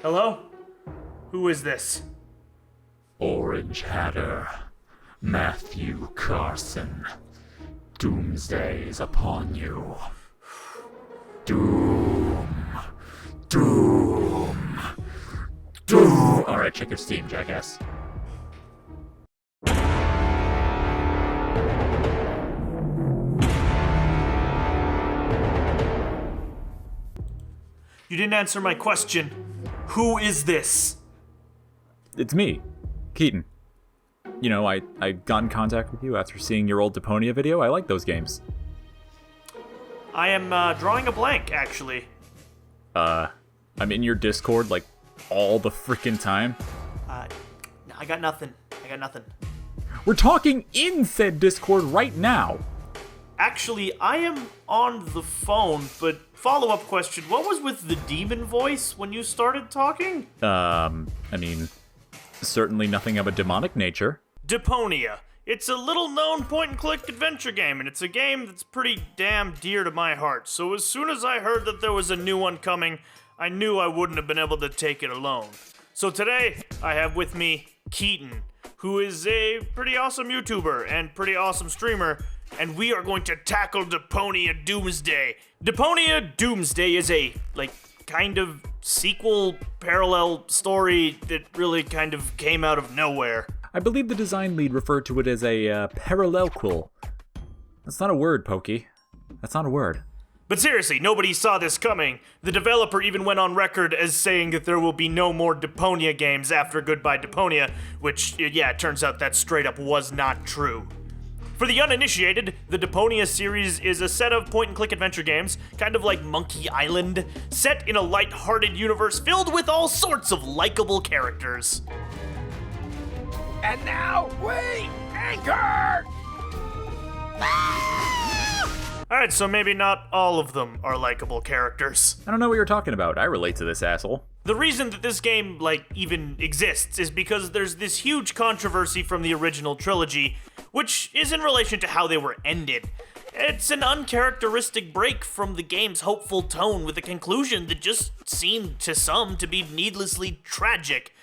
Hello? Who is this? Orange Hatter, Matthew Carson. Doomsday is upon you. Doom. Alright, check your Steam, jackass. You didn't answer my question. Who is this? It's me, Keaton. You know, I got in contact with you after seeing your old Deponia video. I like those games. I am drawing a blank, actually. I'm in your Discord, like, all the freaking time. I got nothing. We're talking in said Discord right now. Actually, I am on the phone, but follow-up question, what was with the demon voice when you started talking? I mean, certainly nothing of a demonic nature. Deponia. It's a little-known point-and-click adventure game, and it's a game that's pretty damn dear to my heart. So as soon as I heard that there was a new one coming, I knew I wouldn't have been able to take it alone. So today, I have with me Keaton, who is a pretty awesome YouTuber and pretty awesome streamer, and we are going to tackle Deponia Doomsday. Deponia Doomsday is a, kind of sequel parallel story that really kind of came out of nowhere. I believe the design lead referred to it as a parallelquel. That's not a word, Pokey. That's not a word. But seriously, nobody saw this coming. The developer even went on record as saying that there will be no more Deponia games after Goodbye Deponia, which, yeah, it turns out that straight up was not true. For the uninitiated, the Deponia series is a set of point-and-click adventure games, kind of like Monkey Island, set in a light-hearted universe filled with all sorts of likable characters. And now, we anchor! Alright, so maybe not all of them are likable characters. I don't know what you're talking about. I relate to this asshole. The reason that this game, even exists is because there's this huge controversy from the original trilogy, which is in relation to how they were ended. It's an uncharacteristic break from the game's hopeful tone with a conclusion that just seemed to some to be needlessly tragic.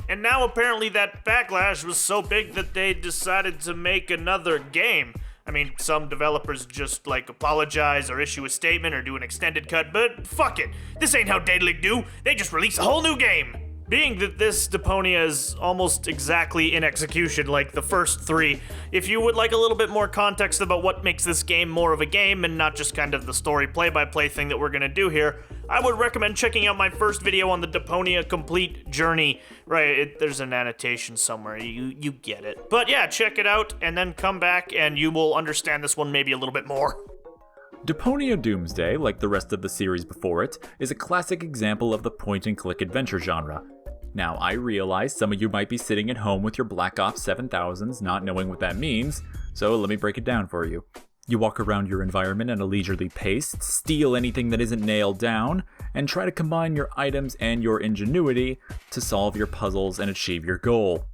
And now apparently that backlash was so big that they decided to make another game. I mean, some developers just, apologize or issue a statement or do an extended cut, but fuck it. This ain't how Daedalic do. They just release a whole new game. Being that this Deponia is almost exactly in execution like the first three, if you would like a little bit more context about what makes this game more of a game and not just kind of the story play-by-play thing that we're gonna do here, I would recommend checking out my first video on the Deponia complete journey. Right, there's an annotation somewhere, you get it. But yeah, check it out and then come back and you will understand this one maybe a little bit more. Deponia Doomsday, like the rest of the series before it, is a classic example of the point-and-click adventure genre. Now, I realize some of you might be sitting at home with your Black Ops 7000s not knowing what that means, so let me break it down for you. You walk around your environment at a leisurely pace, steal anything that isn't nailed down, and try to combine your items and your ingenuity to solve your puzzles and achieve your goal.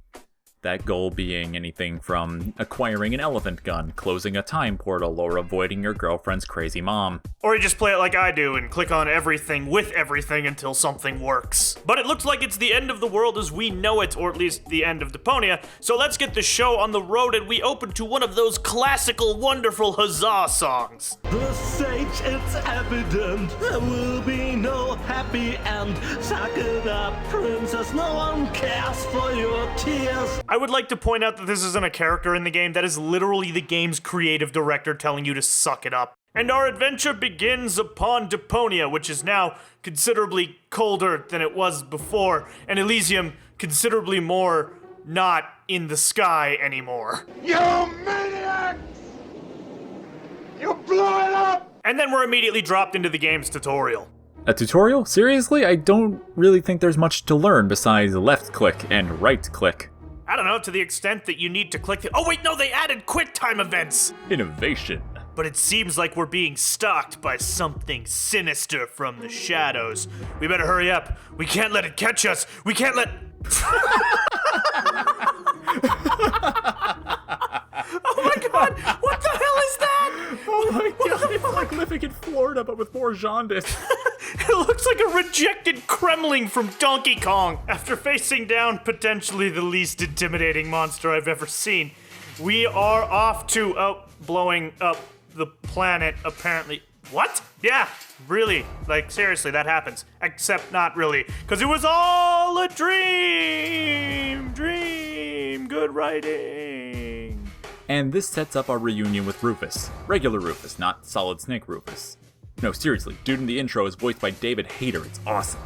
That goal being anything from acquiring an elephant gun, closing a time portal, or avoiding your girlfriend's crazy mom. Or you just play it like I do and click on everything with everything until something works. But it looks like it's the end of the world as we know it, or at least the end of Deponia, so let's get the show on the road and we open to one of those classical, wonderful huzzah songs. The sage, it's evident, there will be no happy end. Suck it up, princess, no one cares for your tears. I would like to point out that this isn't a character in the game, that is literally the game's creative director telling you to suck it up. And our adventure begins upon Deponia, which is now considerably colder than it was before, and Elysium considerably more not in the sky anymore. You maniacs! You blew it up! And then we're immediately dropped into the game's tutorial. A tutorial? Seriously? I don't really think there's much to learn besides left click and right click. I don't know, to the extent that you need to click the— oh wait, no, they added quick time events! Innovation. But it seems like we're being stalked by something sinister from the shadows. We better hurry up. We can't let it catch us. We can't let— oh my god, what the hell is that? Oh my god, it's like living in Florida but with more jaundice. It looks like a rejected Kremling from Donkey Kong. After facing down potentially the least intimidating monster I've ever seen, we are off to blowing up the planet, apparently. What? Yeah, really. Like, seriously, that happens. Except not really, because it was all a dream. Good writing. And this sets up our reunion with Rufus. Regular Rufus, not Solid Snake Rufus. No, seriously, dude in the intro is voiced by David Hayter. It's awesome.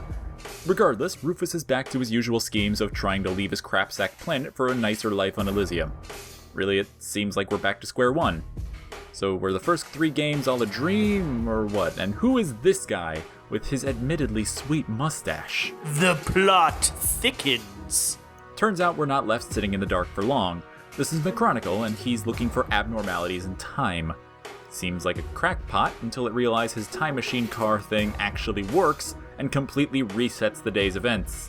Regardless, Rufus is back to his usual schemes of trying to leave his crapsack planet for a nicer life on Elysium. Really, it seems like we're back to square one. So were the first 3 games all a dream, or what? And who is this guy with his admittedly sweet mustache? The plot thickens. Turns out we're not left sitting in the dark for long. This is McChronicle, and he's looking for abnormalities in time. Seems like a crackpot until it realizes his time machine car thing actually works and completely resets the day's events.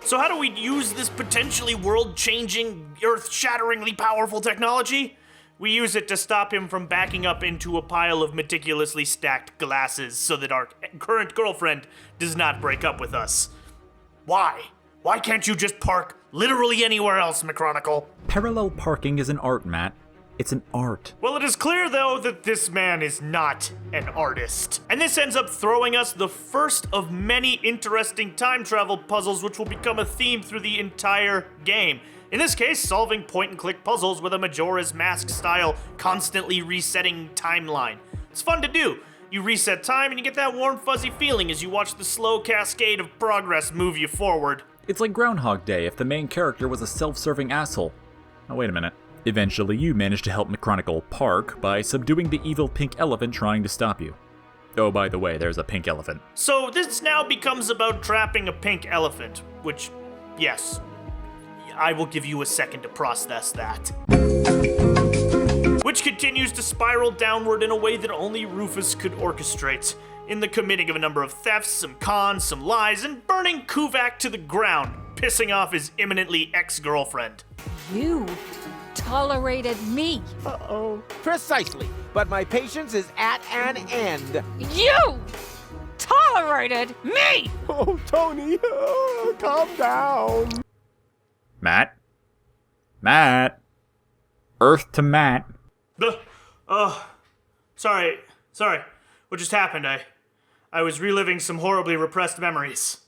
So how do we use this potentially world-changing, earth-shatteringly powerful technology? We use it to stop him from backing up into a pile of meticulously stacked glasses so that our current girlfriend does not break up with us. Why? Why can't you just park literally anywhere else, McChronicle? Parallel parking is an art, Matt. It's an art. Well, it is clear, though, that this man is not an artist. And this ends up throwing us the first of many interesting time travel puzzles which will become a theme through the entire game. In this case, solving point-and-click puzzles with a Majora's Mask-style, constantly resetting timeline. It's fun to do. You reset time and you get that warm, fuzzy feeling as you watch the slow cascade of progress move you forward. It's like Groundhog Day if the main character was a self-serving asshole. Oh, wait a minute. Eventually, you manage to help McChronicle park by subduing the evil pink elephant trying to stop you. Oh, by the way, there's a pink elephant. So this now becomes about trapping a pink elephant, which, yes, I will give you a second to process that. Which continues to spiral downward in a way that only Rufus could orchestrate, in the committing of a number of thefts, some cons, some lies, and burning Kuvak to the ground, pissing off his imminently ex-girlfriend. You tolerated me. Uh-oh. Precisely. But my patience is at an end. You tolerated me! Oh, Tony, calm down. Matt? Matt? Earth to Matt. Sorry. What just happened? I was reliving some horribly repressed memories.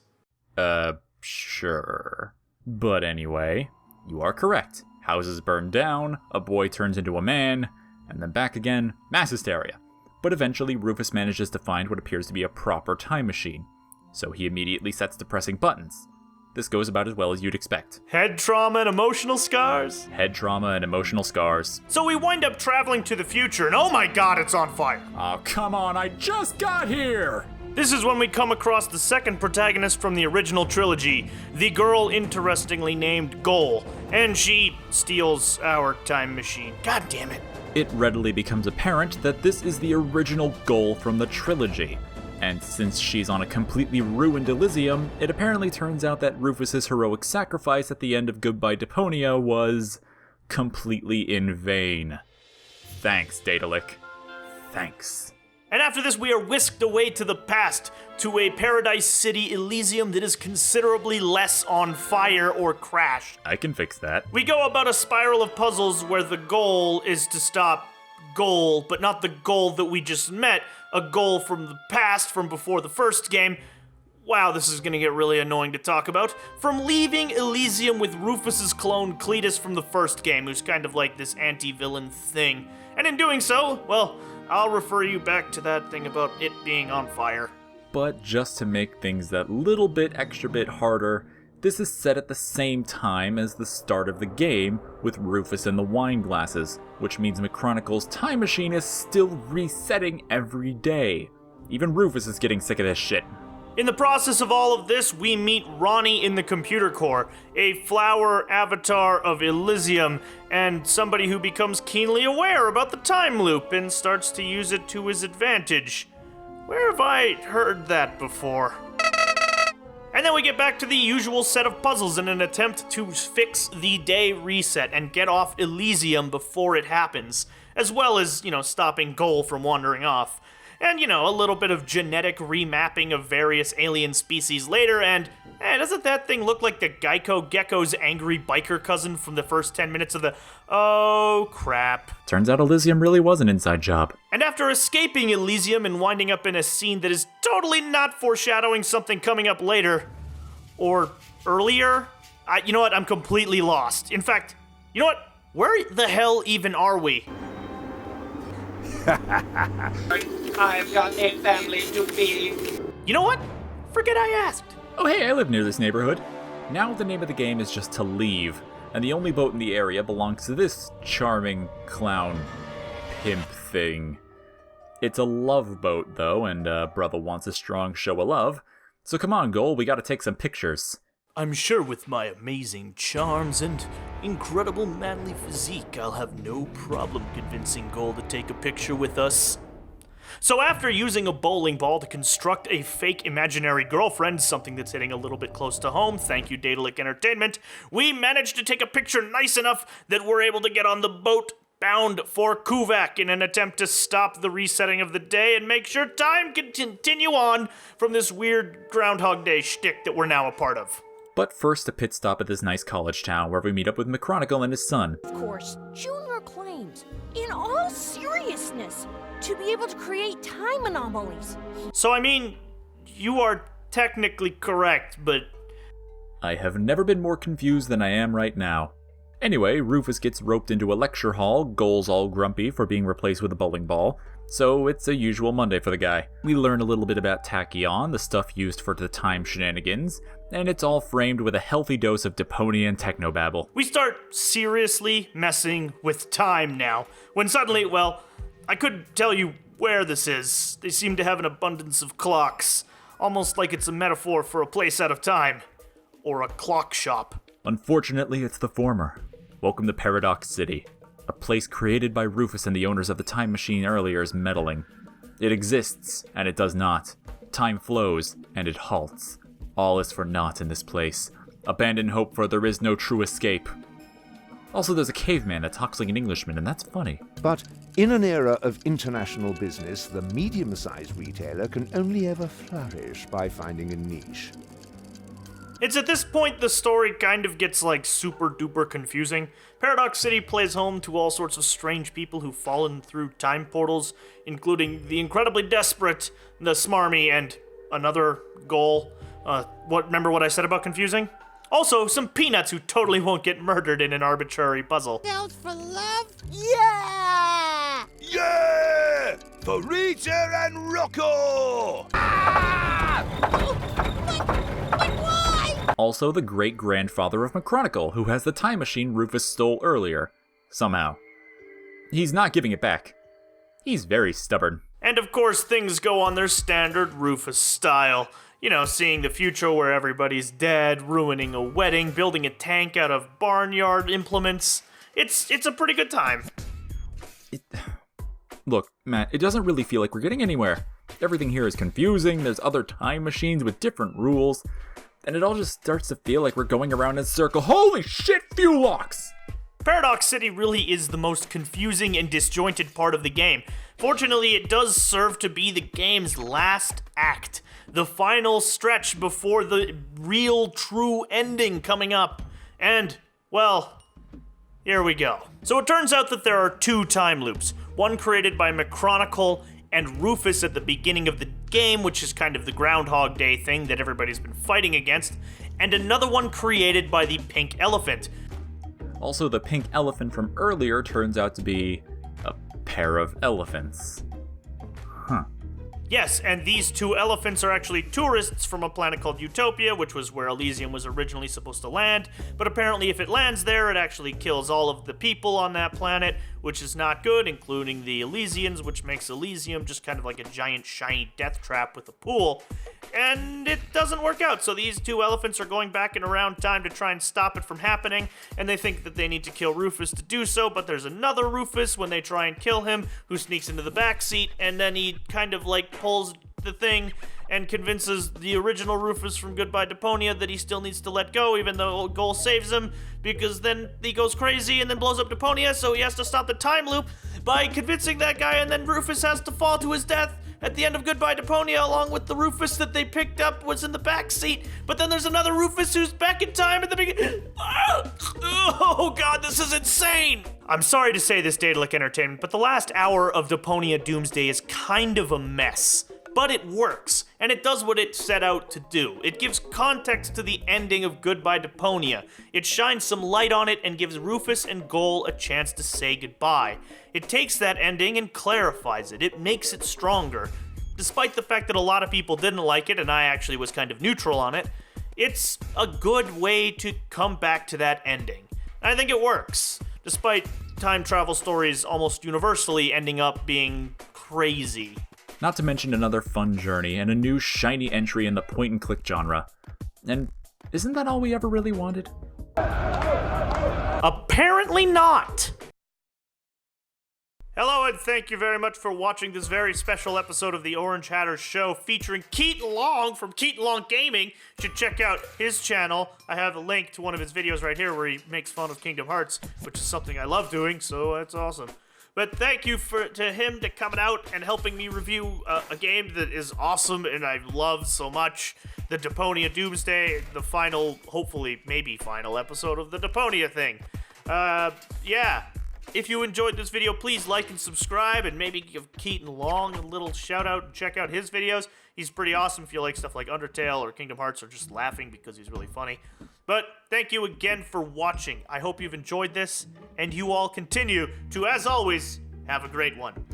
Sure. But anyway, you are correct. Houses burn down, a boy turns into a man, and then back again, mass hysteria. But eventually, Rufus manages to find what appears to be a proper time machine. So he immediately sets to pressing buttons. This goes about as well as you'd expect. Head trauma and emotional scars? Head trauma and emotional scars. So we wind up traveling to the future, and oh my god, it's on fire. Oh, come on, I just got here! This is when we come across the second protagonist from the original trilogy, the girl interestingly named Goal, and she steals our time machine. God damn it. It readily becomes apparent that this is the original Goal from the trilogy. And since she's on a completely ruined Elysium, it apparently turns out that Rufus's heroic sacrifice at the end of Goodbye Deponia was completely in vain. Thanks, Daedalic. Thanks. And after this, we are whisked away to the past, to a Paradise City Elysium that is considerably less on fire or crashed. I can fix that. We go about a spiral of puzzles where the goal is to stop Goal, but not the goal that we just met, a goal from the past, from before the first game. Wow, this is gonna get really annoying to talk about. From leaving Elysium with Rufus's clone Cletus from the first game, who's kind of like this anti-villain thing. And in doing so, well, I'll refer you back to that thing about it being on fire. But just to make things that little bit extra bit harder, this is set at the same time as the start of the game with Rufus and the wine glasses, which means McChronicle's time machine is still resetting every day. Even Rufus is getting sick of this shit. In the process of all of this, we meet Ronnie in the computer core, a flower avatar of Elysium, and somebody who becomes keenly aware about the time loop and starts to use it to his advantage. Where have I heard that before? And then we get back to the usual set of puzzles in an attempt to fix the day reset and get off Elysium before it happens, as well as, stopping Goal from wandering off. and, a little bit of genetic remapping of various alien species later, and, doesn't that thing look like the Geico Gecko's angry biker cousin from the first 10 minutes of the... Oh, crap. Turns out Elysium really was an inside job. And after escaping Elysium and winding up in a scene that is totally not foreshadowing something coming up later, or earlier, you know what, I'm completely lost. In fact, you know what, where the hell even are we? I've got a family to feed. You know what? Forget I asked. Oh hey, I live near this neighborhood. Now the name of the game is just to leave, and the only boat in the area belongs to this charming clown pimp thing. It's a love boat though, and brother wants a strong show of love. So come on, Goal, we gotta take some pictures. I'm sure with my amazing charms and incredible manly physique, I'll have no problem convincing Goal to take a picture with us. So after using a bowling ball to construct a fake imaginary girlfriend, something that's hitting a little bit close to home, thank you Daedalic Entertainment, we managed to take a picture nice enough that we're able to get on the boat bound for Kuvak in an attempt to stop the resetting of the day and make sure time can continue on from this weird Groundhog Day shtick that we're now a part of. But first a pit stop at this nice college town where we meet up with McChronicle and his son. Of course, Junior claims, in all seriousness, to be able to create time anomalies. So I mean, you are technically correct, but... I have never been more confused than I am right now. Anyway, Rufus gets roped into a lecture hall, Goal's all grumpy for being replaced with a bowling ball, so it's a usual Monday for the guy. We learn a little bit about Tachyon, the stuff used for the time shenanigans, and it's all framed with a healthy dose of Deponia and technobabble. We start seriously messing with time now, when suddenly, well, I couldn't tell you where this is. They seem to have an abundance of clocks, almost like it's a metaphor for a place out of time, or a clock shop. Unfortunately, it's the former. Welcome to Paradox City, a place created by Rufus and the owners of the time machine earlier's meddling. It exists, and it does not. Time flows, and it halts. All is for naught in this place. Abandon hope, for there is no true escape. Also, there's a caveman that talks like an Englishman, and that's funny. But in an era of international business, the medium-sized retailer can only ever flourish by finding a niche. It's at this point the story kind of gets like super duper confusing. Paradox City plays home to all sorts of strange people who've fallen through time portals, including the incredibly desperate, the smarmy, and another Goal. Remember what I said about confusing? Also, some peanuts who totally won't get murdered in an arbitrary puzzle. Bells for love? Yeah! Yeah! For Rita and Rocco! Also the great-grandfather of McChronicle, who has the time machine Rufus stole earlier. Somehow. He's not giving it back. He's very stubborn. And of course, things go on their standard Rufus style. Seeing the future where everybody's dead, ruining a wedding, building a tank out of barnyard implements. It's a pretty good time. Look, Matt, it doesn't really feel like we're getting anywhere. Everything here is confusing, there's other time machines with different rules, and it all just starts to feel like we're going around in a circle. Holy shit, fuel locks! Paradox City really is the most confusing and disjointed part of the game. Fortunately, it does serve to be the game's last act, the final stretch before the real, true ending coming up. And, well, here we go. So it turns out that there are two time loops, one created by McChronicle and Rufus at the beginning of the game, which is kind of the Groundhog Day thing that everybody's been fighting against, and another one created by the Pink Elephant. Also, the pink elephant from earlier turns out to be a pair of elephants. Huh. Yes, and these two elephants are actually tourists from a planet called Utopia, which was where Elysium was originally supposed to land, but apparently if it lands there, it actually kills all of the people on that planet, which is not good, including the Elysians, which makes Elysium just kind of like a giant shiny death trap with a pool. And it doesn't work out, so these two elephants are going back and around time to try and stop it from happening, and they think that they need to kill Rufus to do so, but there's another Rufus when they try and kill him, who sneaks into the back seat, and then he kind of like pulls the thing and convinces the original Rufus from Goodbye Deponia that he still needs to let go, even though Goal saves him, because then he goes crazy and then blows up Deponia, so he has to stop the time loop by convincing that guy, and then Rufus has to fall to his death at the end of Goodbye Deponia, along with the Rufus that they picked up was in the back seat. But then there's another Rufus who's back in time at the beginning. Oh god, this is insane! I'm sorry to say this, Daedalic Entertainment, but the last hour of Deponia Doomsday is kind of a mess. But it works, and it does what it set out to do. It gives context to the ending of Goodbye Deponia. It shines some light on it and gives Rufus and Goal a chance to say goodbye. It takes that ending and clarifies it. It makes it stronger. Despite the fact that a lot of people didn't like it, and I actually was kind of neutral on it, it's a good way to come back to that ending. And I think it works, despite time travel stories almost universally ending up being crazy. Not to mention another fun journey and a new shiny entry in the point-and-click genre. And isn't that all we ever really wanted? Apparently not! Hello and thank you very much for watching this very special episode of the Orange Hatter Show featuring Keaton Long from Keaton Long Gaming. You should check out his channel. I have a link to one of his videos right here where he makes fun of Kingdom Hearts, which is something I love doing, so that's awesome. But thank you to him to coming out and helping me review a game that is awesome and I love so much. The Deponia Doomsday, the final, hopefully, maybe final episode of the Deponia thing. Yeah. If you enjoyed this video, please like and subscribe and maybe give Keaton Long a little shout out and check out his videos. He's pretty awesome if you like stuff like Undertale or Kingdom Hearts or just laughing because he's really funny. But thank you again for watching. I hope you've enjoyed this and you all continue to, as always, have a great one.